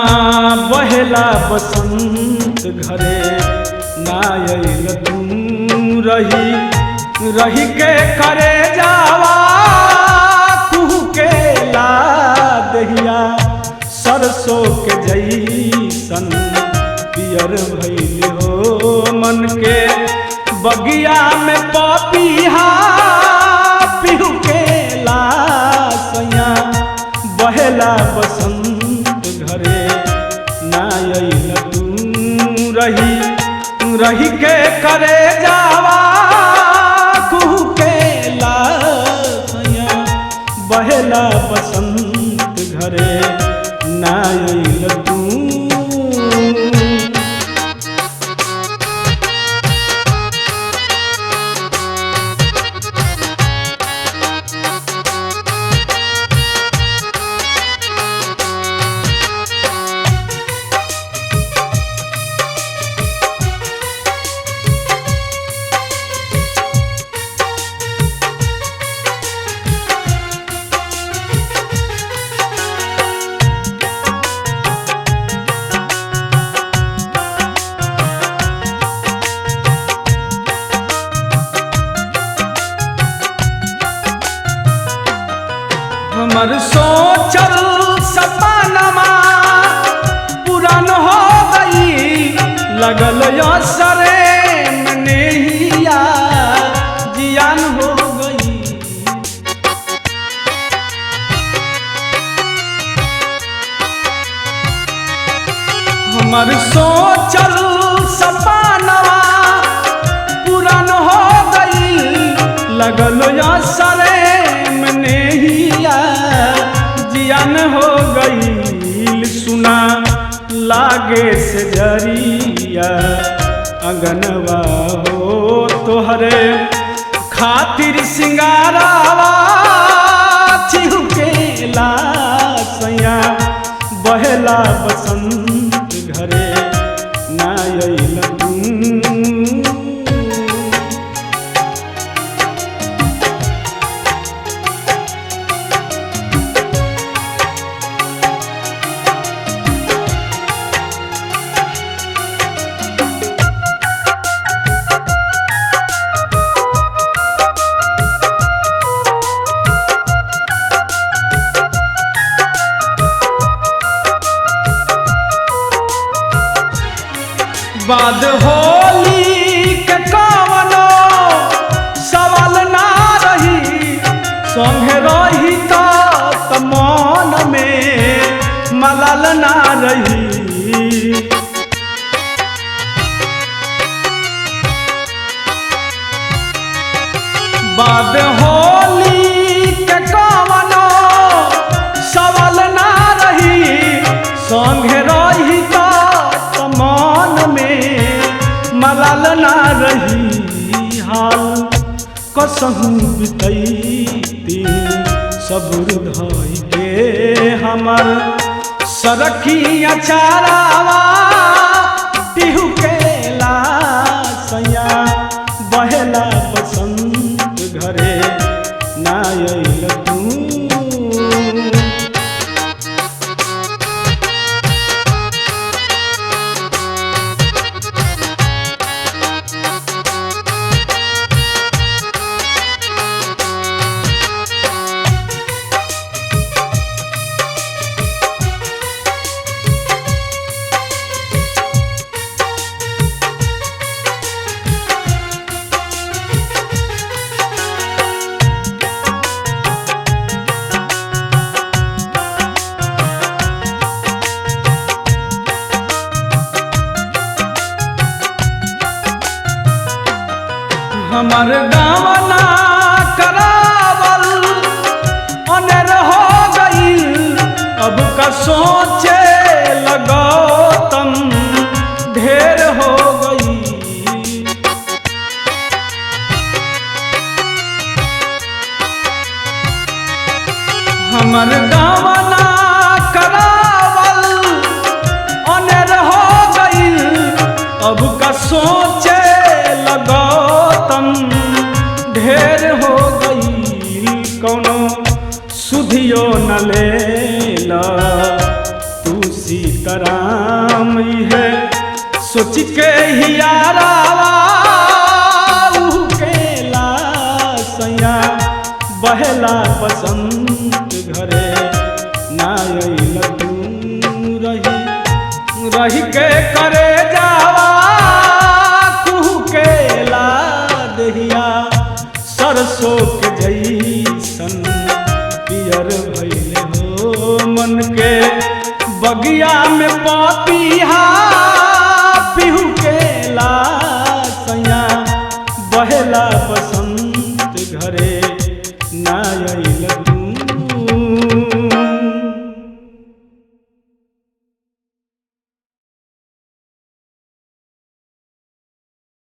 बहेला बसंत घरे ना आइल तू रही रही के करे जावा कुहू के ला दहिया सरसों के जैसन पियर भइल हो मन के बगिया में पपीहा पिहू के ला सैया बहेला बसंत घरे ना आइल तू रही रही के करे जावा कुहू के ला सैया बहेला बसंत घरे ना आइल तू। हमर सोचल सपनमा पुरान हो गई लगल असरे में नैया जियान हो गई। हमर सोचल सपनमा पुरान हो गई लगल असरे में नैया जियान हो गई। सुना लागे से जरिया अगनवा हो तोहरे खातिर सिंगारावा चिहुकेला सैया बहेला बसंत घरे ना आइल तू। बाद होली के कवनो सवाल ना रही संगे रही तो मन में मलाल ना रही। बाद होली के कवनो सवाल ना रही संगे रही तो मन में मलाल ना रही। हाल कसहू बितैती सबुर धई के हमर सरखिया चारावा टिहू के ला सैया बहेला बसंत घरे ना आइल तू। हमर गावना करावल अनेर हो गई अब का सोचे लगो तम ढेर हो गई। हमर गावना करावल अनेर हो गई अब का सोचे लगो ढेर हो गई। कौनो सुधियो न लेला तू सीताराम है सोच के हियारावा के लासैया बहला बसंत घरे ना अइल तू रही के करे जावा कुहू के ला दहिया सरसों के जैसन पियर भइले हो मन के बगिया में पपिहा पिहू के लासैया बहला बसंत घरे ना अइल